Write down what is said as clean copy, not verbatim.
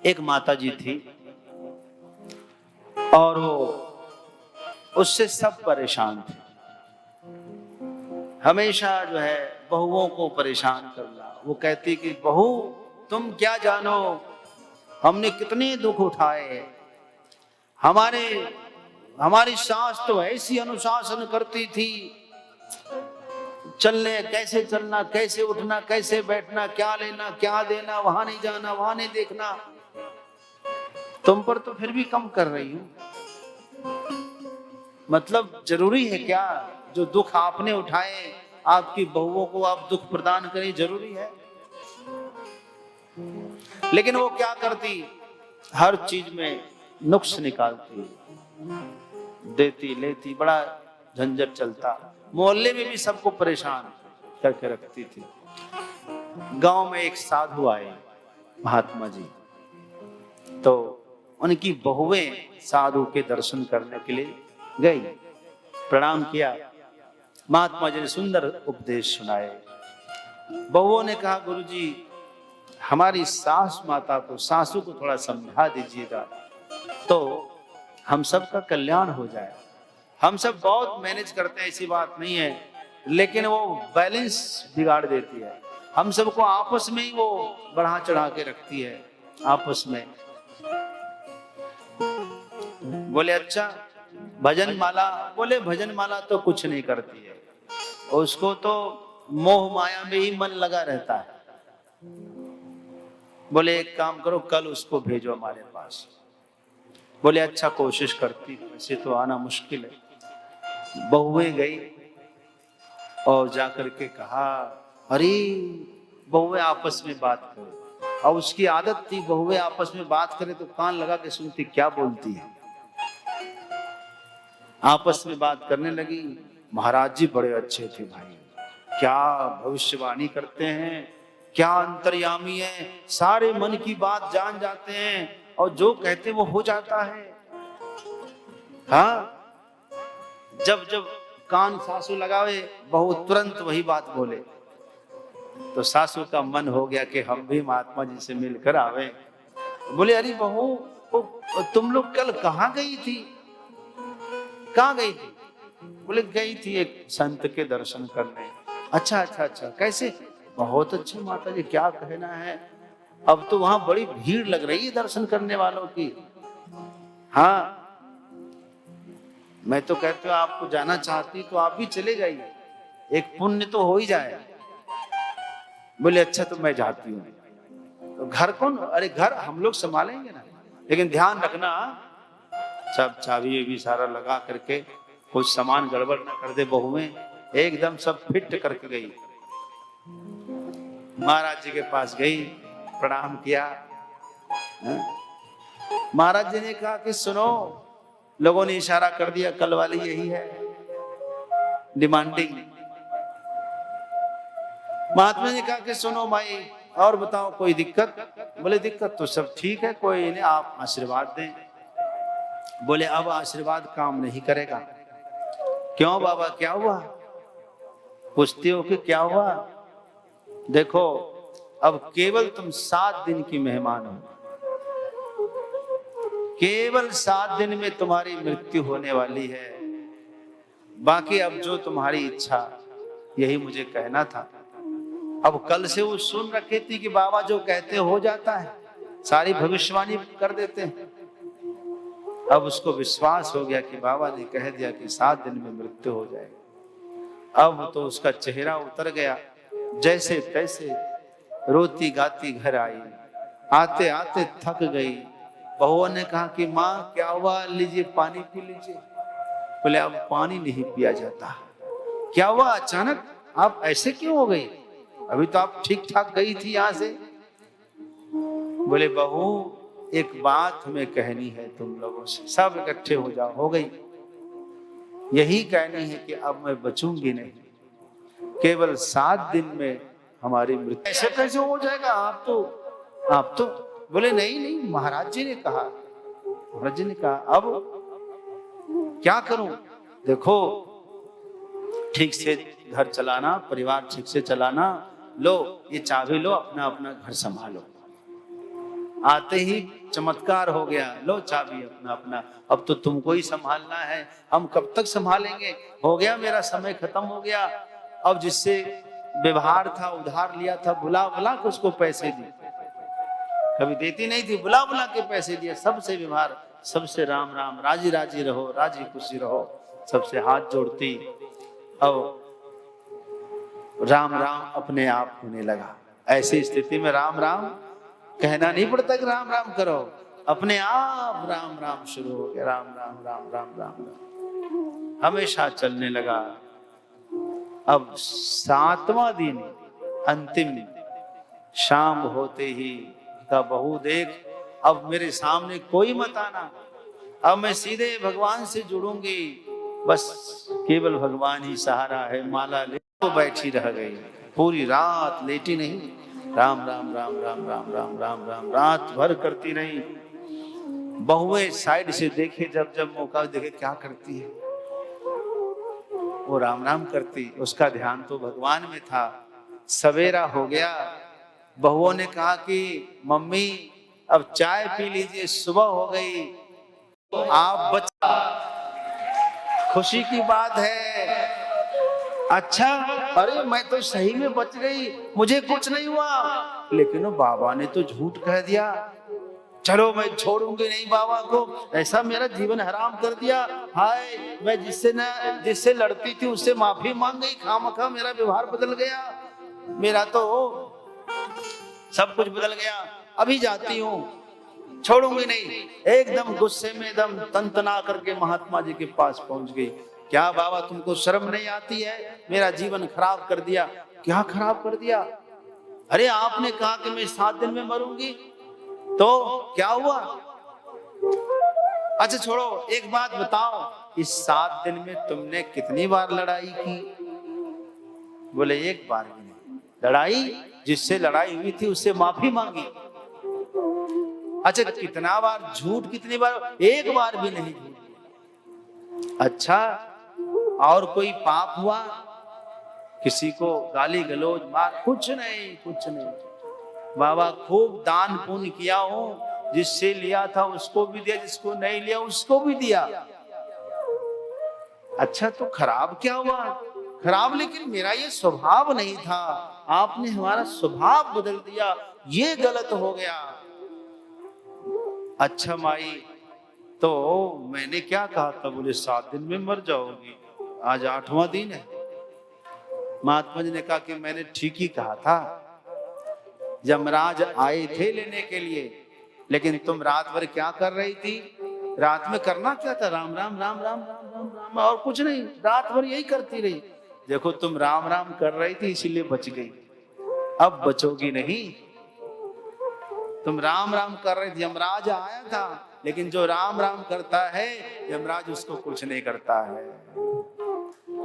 एक माता जी थी और वो उससे सब परेशान थे। हमेशा जो है बहुओं को परेशान करना। वो कहती कि बहू तुम क्या जानो, हमने कितने दुख उठाए। हमारी सास तो ऐसी अनुशासन करती थी, चलने कैसे चलना, कैसे उठना, कैसे बैठना, क्या लेना क्या देना, वहां नहीं जाना, वहां नहीं देखना। तुम पर तो फिर भी कम कर रही हूं। मतलब जरूरी है क्या जो दुख आपने उठाए आपकी बहुओं को आप दुख प्रदान करें, जरूरी है? लेकिन वो क्या करती, हर चीज में नुक्स निकालती, देती लेती, बड़ा झंझट चलता। मोहल्ले में भी सबको परेशान करके रखती थी। गांव में एक साधु आए, महात्मा जी, तो उनकी बहुएं साधु के दर्शन करने के लिए गई। प्रणाम किया, महात्मा जी ने सुंदर उपदेश सुनाए। बहुओं ने कहा गुरुजी हमारी सास माता को, सासू को थोड़ा समझा दीजिएगा तो हम सब का कल्याण हो जाए। हम सब बहुत मैनेज करते हैं, ऐसी बात नहीं है, लेकिन वो बैलेंस बिगाड़ देती है। हम सबको आपस में ही वो बढ़ा चढ़ा के रखती है, आपस में। बोले अच्छा भजन माला? बोले भजन माला तो कुछ नहीं करती है, उसको तो मोह माया में ही मन लगा रहता है। बोले एक काम करो, कल उसको भेजो हमारे पास। बोले अच्छा कोशिश करती, वैसे तो आना मुश्किल है। बहुएं गई और जाकर के कहा, अरे बहुएं आपस में बात करें। और उसकी आदत थी बहुएं आपस में बात करें तो कान लगा के सुनती क्या बोलती है। आपस में बात करने लगी। महाराज जी बड़े अच्छे थे भाई, क्या भविष्यवाणी करते हैं, क्या अंतर्यामी है, सारे मन की बात जान जाते हैं और जो कहते वो हो जाता है। हाँ, जब जब कान सासू लगावे बहू तुरंत वही बात बोले। तो सासू का मन हो गया कि हम भी महात्मा जी से मिलकर आवे। बोले अरे बहू तुम लोग कल कहाँ गई थी? कहाँ गई थी? बोले गई थी एक संत के दर्शन करने। अच्छा अच्छा अच्छा, कैसे? बहुत अच्छे माता जी, क्या कहना है, अब तो वहां बड़ी भीड़ लग रही है दर्शन करने वालों की। हाँ, मैं तो कहती हूँ आपको जाना चाहती तो आप भी चले जाइए, एक पुण्य तो हो ही जाए। बोले अच्छा तो मैं जाती हूँ। तो घर कौन? अरे घर हम लोग संभालेंगे ना, लेकिन ध्यान रखना सब चाबी भी सारा लगा करके, कुछ सामान गड़बड़ ना कर दे। बहुएं एकदम सब फिट करके गई। महाराज जी के पास गई, प्रणाम किया। महाराज जी ने कहा कि सुनो, लोगों ने इशारा कर दिया कल वाली यही है, डिमांडिंग। महात्मा ने कहा कि सुनो माई, और बताओ कोई दिक्कत? बोले दिक्कत तो सब ठीक है, कोई नहीं, आप आशीर्वाद दें। बोले अब आशीर्वाद काम नहीं करेगा। क्यों बाबा, क्या हुआ? पूछते हो कि क्या हुआ? देखो अब केवल तुम 7 दिन की मेहमान हो, केवल 7 दिन में तुम्हारी मृत्यु होने वाली है। बाकी अब जो तुम्हारी इच्छा, यही मुझे कहना था। अब कल से वो सुन रखी थी कि बाबा जो कहते हो जाता है, सारी भविष्यवाणी कर देते हैं। अब उसको विश्वास हो गया कि बाबा ने कह दिया कि 7 दिन में मृत्यु हो जाएगी। अब तो उसका चेहरा उतर गया, जैसे तैसे रोती गाती घर आई। आते आते थक गई। बहुओं ने कहा कि माँ क्या हुआ, लीजिए पानी पी लीजिए। बोले अब पानी नहीं पिया जाता। क्या हुआ, अचानक आप ऐसे क्यों हो गई? अभी तो आप ठीक ठाक गई थी यहां से। बोले बहू एक बात हमें कहनी है तुम लोगों से, सब इकट्ठे हो जाओ। हो गई, यही कहनी है कि अब मैं बचूंगी नहीं, केवल 7 दिन में हमारी मृत्यु। ऐसे कैसे हो जाएगा? आप तो बोले नहीं नहीं, महाराज जी ने कहा, महाराज जी ने कहा। अब क्या करूं? देखो ठीक से घर चलाना, परिवार ठीक से चलाना। लो ये चाबी लो, अपना अपना घर संभालो। आते ही चमत्कार हो गया, लो चाबी अपना अपना, अब तो तुमको ही संभालना है, हम कब तक संभालेंगे, हो गया मेरा समय खत्म हो गया। अब जिससे व्यवहार था, उधार लिया था, बुला बुला के उसको पैसे दी, कभी देती नहीं थी, बुला बुला के पैसे दिए, सबसे व्यवहार, सबसे राम राम, राजी राजी रहो, राजी खुशी रहो, सबसे हाथ जोड़ती। अब राम राम अपने आप होने लगा। ऐसी स्थिति में राम राम कहना नहीं पड़ता कि राम राम करो, अपने आप राम राम शुरू हो गया, राम राम राम राम राम राम हमेशा चलने लगा। अब 7वां दिन अंतिम शाम होते ही का बहू देख, अब मेरे सामने कोई मत आना, अब मैं सीधे भगवान से जुड़ूंगी, बस केवल भगवान ही सहारा है, माला ले तो बैठी रह गई, पूरी रात लेटी नहीं, राम राम राम राम राम राम राम राम रात भर करती रही। बहुएं साइड से देखे, जब जब मौका देखे क्या करती है, वो राम राम करती, उसका ध्यान तो भगवान में था। सवेरा हो गया, बहुओं ने कहा कि मम्मी अब चाय पी लीजिए, सुबह हो गई, आप बचा, खुशी की बात है। अच्छा, अरे मैं तो सही में बच गई, मुझे कुछ नहीं हुआ, लेकिन वो बाबा ने तो झूठ कह दिया, चलो मैं छोड़ूंगी नहीं बाबा को, ऐसा मेरा जीवन हराम कर दिया, हाय मैं जिससे लड़ती थी उससे माफी मांग गई, खामखा मेरा व्यवहार बदल गया, मेरा तो सब कुछ बदल गया, अभी जाती हूँ, छोड़ूंगी नहीं। एकदम गुस्से में एकदम तनतना करके महात्मा जी के पास पहुंच गई। क्या बाबा तुमको शर्म नहीं आती है, मेरा जीवन खराब कर दिया। क्या खराब कर दिया? अरे आपने कहा कि मैं 7 दिन में मरूंगी, तो क्या हुआ? अच्छा छोड़ो, एक बात बताओ, इस 7 दिन में तुमने कितनी बार लड़ाई की? बोले एक बार भी नहीं। लड़ाई? जिससे लड़ाई हुई थी उससे माफी मांगी। अच्छा कितना बार झूठ, कितनी बार? एक बार भी नहीं। अच्छा और कोई पाप हुआ? किसी को गाली गलौज मार? कुछ नहीं, कुछ नहीं। बाबा खूब दान पुण्य किया हूं, जिससे लिया था उसको भी दिया, जिसको नहीं लिया उसको भी दिया। अच्छा तो खराब क्या हुआ? खराब, लेकिन मेरा ये स्वभाव नहीं था, आपने हमारा स्वभाव बदल दिया, ये गलत हो गया। अच्छा माई तो मैंने क्या कहा था? बोले 7 दिन में मर जाओगी, आज 8वां दिन है। महात्मा जी ने कहा कि मैंने ठीक ही कहा था, यमराज आए थे लेने के लिए, लेकिन तुम रात भर क्या कर रही थी? रात में करना क्या था? राम राम राम राम राम राम राम, और कुछ नहीं, रात भर यही करती रही। देखो तुम राम राम कर रही थी इसीलिए बच गई, अब बचोगी नहीं। तुम राम राम कर रही थी, यमराज आया था, लेकिन जो राम राम करता है यमराज उसको कुछ नहीं करता है।